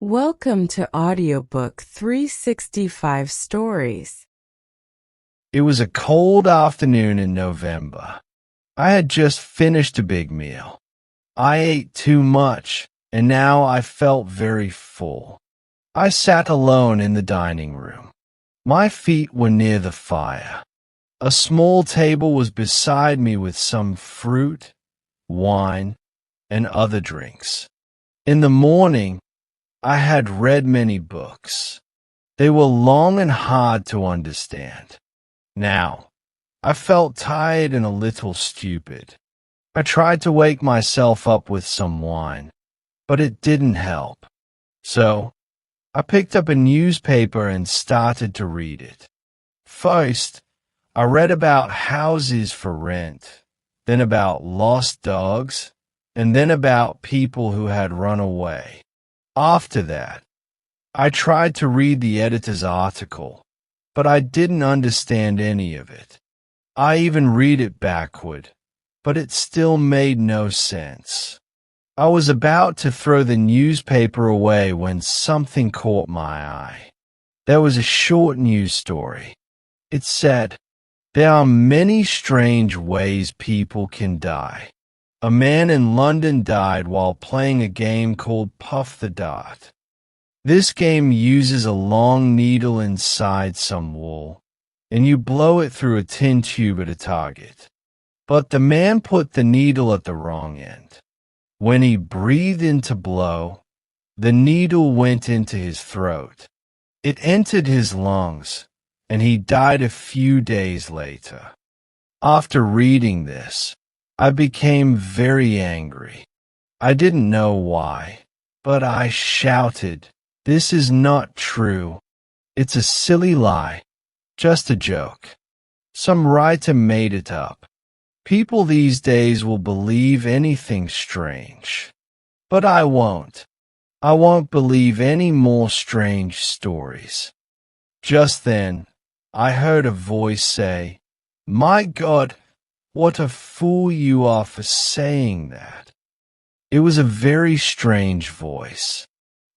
Welcome to Audiobook 365 Stories. It was a cold afternoon in November. I had just finished a big meal. I ate too much, and now I felt very full. I sat alone in the dining room. My feet were near the fire. A small table was beside me with some fruit, wine, and other drinks. In the morning, I had read many books. They were long and hard to understand. Now, I felt tired and a little stupid. I tried to wake myself up with some wine, but it didn't help. So, I picked up a newspaper and started to read it. First, I read about houses for rent, then about lost dogs, and then about people who had run away. After that, I tried to read the editor's article, but I didn't understand any of it. I even read it backward, but it still made no sense. I was about to throw the newspaper away when something caught my eye. There was a short news story. It said, "There are many strange ways people can die. A man in London died while playing a game called Puff the Dart. This game uses a long needle inside some wool, and you blow it through a tin tube at a target. But the man put the needle at the wrong end. When he breathed in to blow, the needle went into his throat. It entered his lungs, and he died a few days later." After reading this, I became very angry. I didn't know why, but I shouted, "This is not true. It's a silly lie. Just a joke. Some writer made it up. People these days will believe anything strange. But I won't. I won't believe any more strange stories." Just then, I heard a voice say, "My God, what a fool you are for saying that." It was a very strange voice.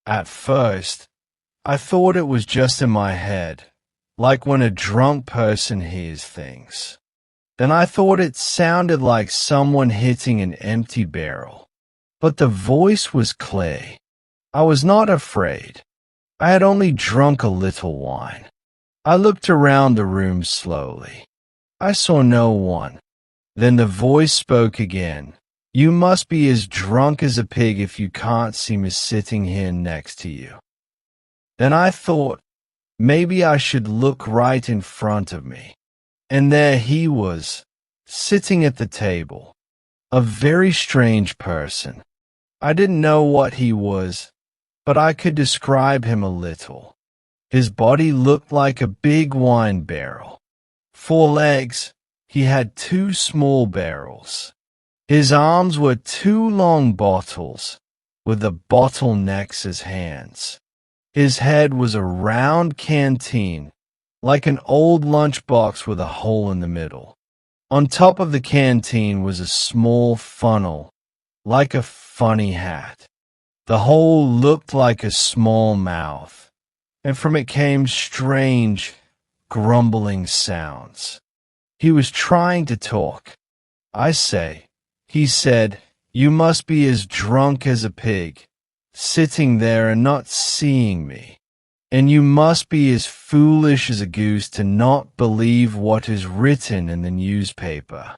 At first, I thought it was just in my head, like when a drunk person hears things. Then I thought it sounded like someone hitting an empty barrel. But the voice was clear. I was not afraid. I had only drunk a little wine. I looked around the room slowly. I saw no one. Then the voice spoke again. "You must be as drunk as a pig if you can't see me sitting here next to you." Then I thought, maybe I should look right in front of me. And there he was, sitting at the table. A very strange person. I didn't know what he was, but I could describe him a little. His body looked like a big wine barrel. 4 legs. He had 2 small barrels. His arms were 2 long bottles, with the bottle necks as hands. His head was a round canteen, like an old lunchbox with a hole in the middle. On top of the canteen was a small funnel, like a funny hat. The hole looked like a small mouth, and from it came strange, grumbling sounds. He was trying to talk. He said, "You must be as drunk as a pig, sitting there and not seeing me. And you must be as foolish as a goose to not believe what is written in the newspaper.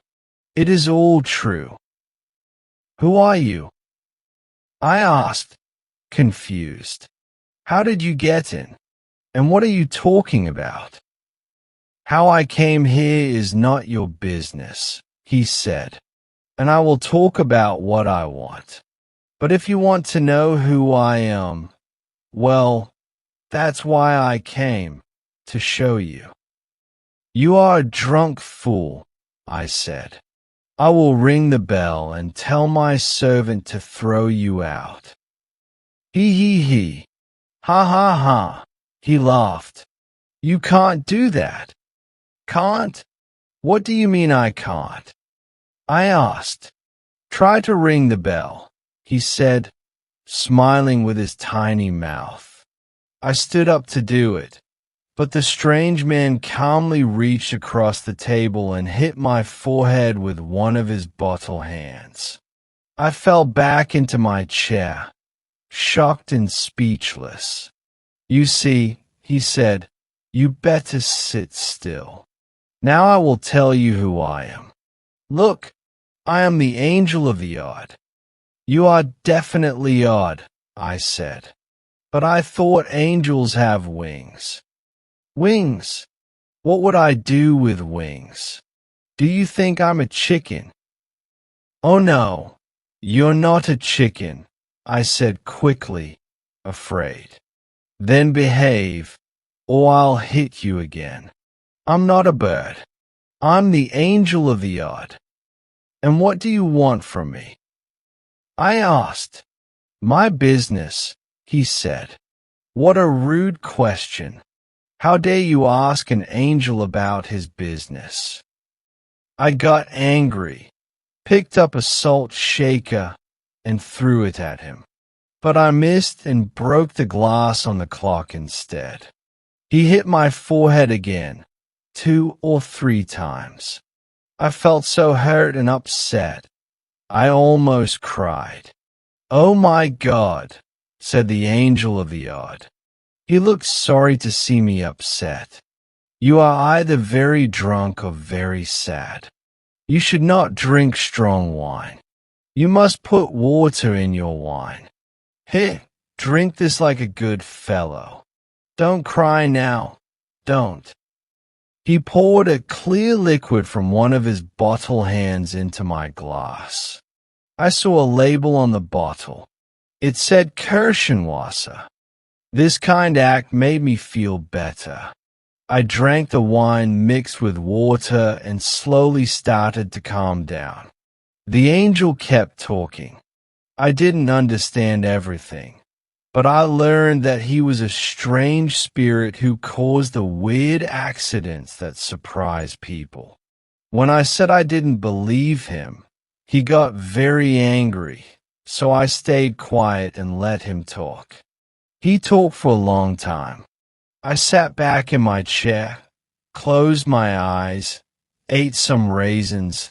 It is all true." "Who are you?" I asked, confused. "How did you get in? And what are you talking about?" "How I came here is not your business," he said, "and I will talk about what I want. But if you want to know who I am, well, that's why I came, to show you." "You are a drunk fool," I said. "I will ring the bell and tell my servant to throw you out." He. Ha ha ha. He laughed. "You can't do that." "Can't? What do you mean I can't?" I asked. "Try to ring the bell," he said. smiling with his tiny mouth. I stood up to do it, but the strange man calmly reached across the table and hit my forehead with one of his bottle hands. I fell back into my chair, shocked and speechless. "You see," he said, "you better sit still. Now I will tell you who I am. Look, I am the angel of the odd." "You are definitely odd," I said, "but I thought angels have wings." "Wings? What would I do with wings? Do you think I'm a chicken?" "Oh no, you're not a chicken," I said quickly, afraid. "Then behave, or I'll hit you again. I'm not a bird. I'm the angel of the odd. And what do you want from me?" I asked. "My business," he said. "What a rude question. How dare you ask an angel about his business?" I got angry, picked up a salt shaker, and threw it at him. But I missed and broke the glass on the clock instead. He hit my forehead again, 2 or 3 times. I felt so hurt and upset, I almost cried. "Oh my God," said the angel of the odd. He looked sorry to see me upset. "You are either very drunk or very sad. You should not drink strong wine. You must put water in your wine. Here, drink this like a good fellow. Don't cry now. Don't." He poured a clear liquid from one of his bottle hands into my glass. I saw a label on the bottle. It said Kirschenwasser. This kind act made me feel better. I drank the wine mixed with water and slowly started to calm down. The angel kept talking. I didn't understand everything, but I learned that he was a strange spirit who caused the weird accidents that surprise people. When I said I didn't believe him, he got very angry, so I stayed quiet and let him talk. He talked for a long time. I sat back in my chair, closed my eyes, ate some raisins,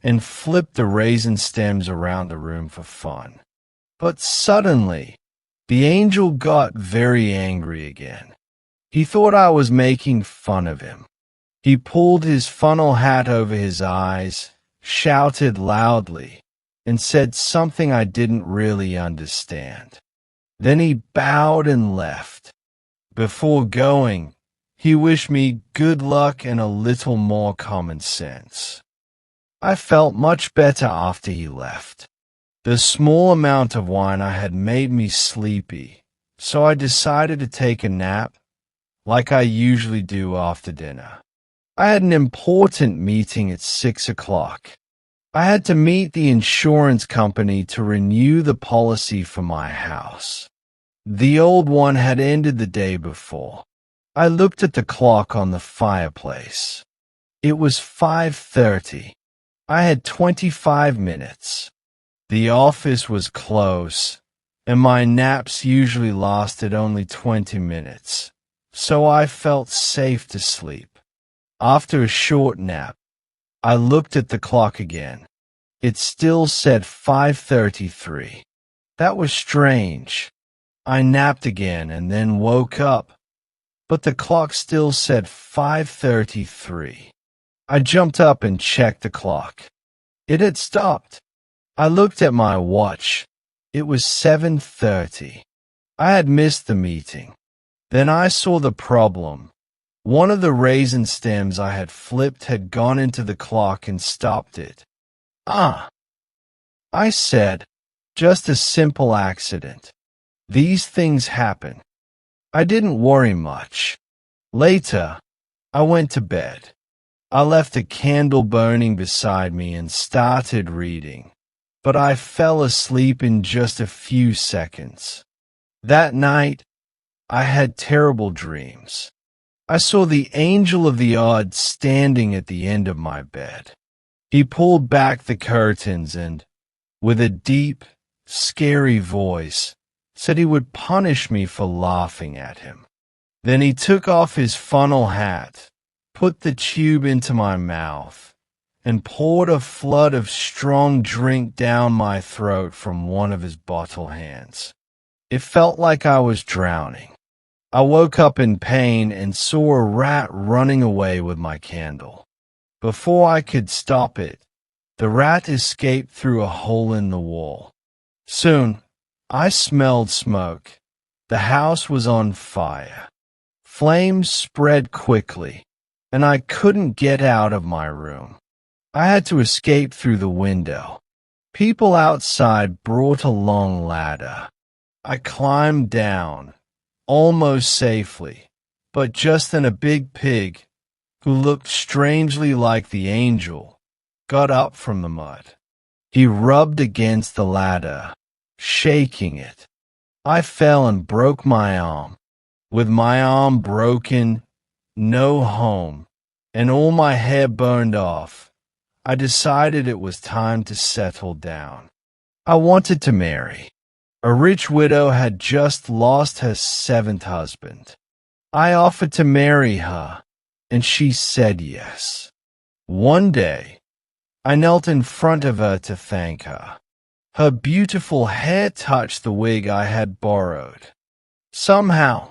and flipped the raisin stems around the room for fun. But suddenly, the angel got very angry again. He thought I was making fun of him. He pulled his funnel hat over his eyes, shouted loudly, and said something I didn't really understand. Then he bowed and left. Before going, he wished me good luck and a little more common sense. I felt much better after he left. The small amount of wine I had made me sleepy, so I decided to take a nap, like I usually do after dinner. I had an important meeting at 6 o'clock. I had to meet the insurance company to renew the policy for my house. The old one had ended the day before. I looked at the clock on the fireplace. It was 5:30. I had 25 minutes. The office was close, and my naps usually lasted only 20 minutes, so I felt safe to sleep. After a short nap, I looked at the clock again. It still said 5:33. That was strange. I napped again and then woke up, but the clock still said 5:33. I jumped up and checked the clock. It had stopped. I looked at my watch. It was 7:30. I had missed the meeting. Then I saw the problem. One of the raisin stems I had flipped had gone into the clock and stopped it. "Ah," I said, "just a simple accident. These things happen." I didn't worry much. Later, I went to bed. I left a candle burning beside me and started reading, but I fell asleep in just a few seconds. That night, I had terrible dreams. I saw the angel of the odd standing at the end of my bed. He pulled back the curtains and, with a deep, scary voice, said he would punish me for laughing at him. Then he took off his funnel hat, put the tube into my mouth, and poured a flood of strong drink down my throat from one of his bottle hands. It felt like I was drowning. I woke up in pain and saw a rat running away with my candle. Before I could stop it, the rat escaped through a hole in the wall. Soon, I smelled smoke. The house was on fire. Flames spread quickly, and I couldn't get out of my room. I had to escape through the window. People outside brought a long ladder. I climbed down, almost safely, but just then a big pig, who looked strangely like the angel, got up from the mud. He rubbed against the ladder, shaking it. I fell and broke my arm. With my arm broken, no home, and all my hair burned off, I decided it was time to settle down. I wanted to marry. A rich widow had just lost her 7th husband. I offered to marry her, and she said yes. One day, I knelt in front of her to thank her. Her beautiful hair touched the wig I had borrowed. Somehow,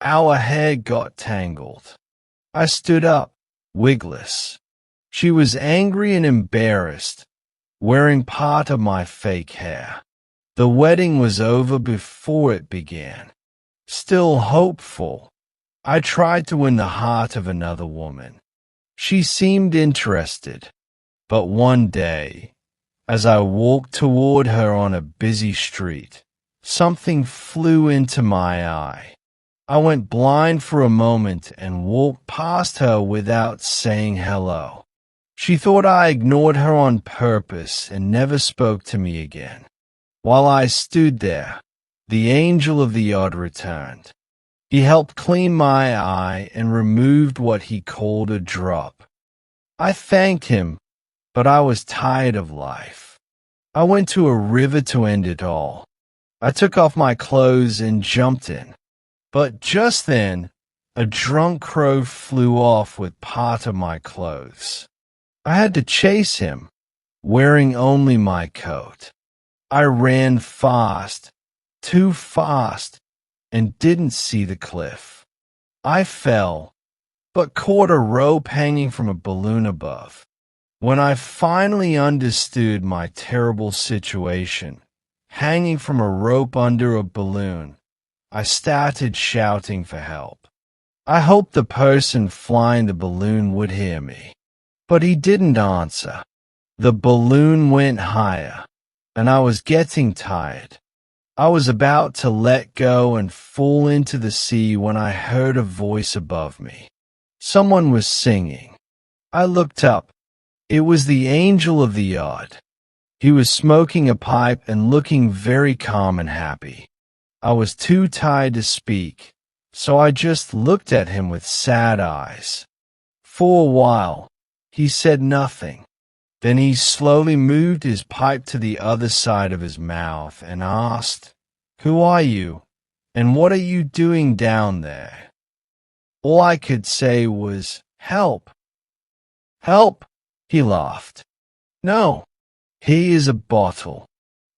our hair got tangled. I stood up, wigless. She was angry and embarrassed, wearing part of my fake hair. The wedding was over before it began. Still hopeful, I tried to win the heart of another woman. She seemed interested, but one day, as I walked toward her on a busy street, something flew into my eye. I went blind for a moment and walked past her without saying hello. She thought I ignored her on purpose and never spoke to me again. While I stood there, the angel of the odd returned. He helped clean my eye and removed what he called a drop. I thanked him, but I was tired of life. I went to a river to end it all. I took off my clothes and jumped in. But just then, a drunk crow flew off with part of my clothes. I had to chase him, wearing only my coat. I ran fast, too fast, and didn't see the cliff. I fell, but caught a rope hanging from a balloon above. When I finally understood my terrible situation, hanging from a rope under a balloon, I started shouting for help. I hoped the person flying the balloon would hear me, but he didn't answer. The balloon went higher, and I was getting tired. I was about to let go and fall into the sea when I heard a voice above me. Someone was singing. I looked up. It was the angel of the odd. He was smoking a pipe and looking very calm and happy. I was too tired to speak, so I just looked at him with sad eyes. For a while, he said nothing. Then he slowly moved his pipe to the other side of his mouth and asked, "Who are you, and what are you doing down there?" All I could say was, "Help! Help!" He laughed. "No, here is a bottle.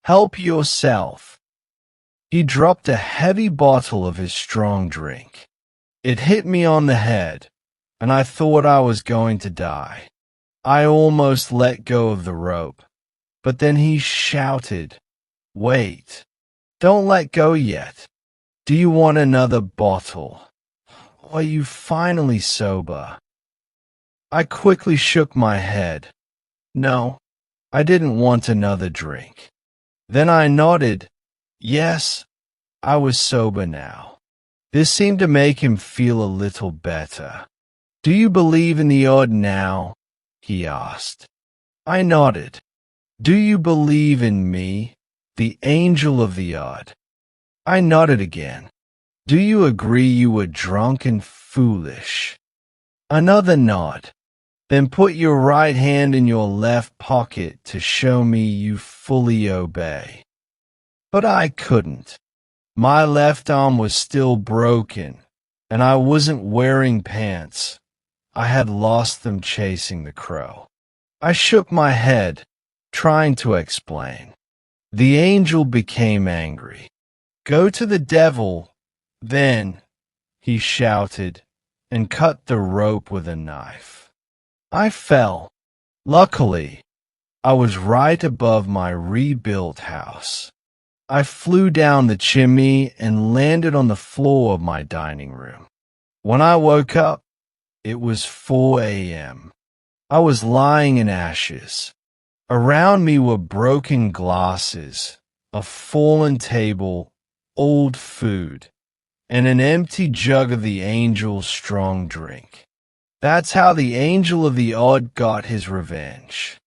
Help yourself." He dropped a heavy bottle of his strong drink. It hit me on the head, and I thought I was going to die. I almost let go of the rope, but then he shouted, "Wait, don't let go yet. Do you want another bottle? Are you finally sober?" I quickly shook my head. No, I didn't want another drink. Then I nodded. Yes, I was sober now. This seemed to make him feel a little better. "Do you believe in the odd now?" he asked. I nodded. "Do you believe in me, the angel of the odd?" I nodded again. "Do you agree you were drunk and foolish?" Another nod. "Then put your right hand in your left pocket to show me you fully obey." But I couldn't. My left arm was still broken, and I wasn't wearing pants. I had lost them chasing the crow. I shook my head, trying to explain. The angel became angry. "Go to the devil, then," he shouted, and cut the rope with a knife. I fell. Luckily, I was right above my rebuilt house. I flew down the chimney and landed on the floor of my dining room. When I woke up, it was 4 a.m. I was lying in ashes. Around me were broken glasses, a fallen table, old food, and an empty jug of the angel's strong drink. That's how the angel of the odd got his revenge.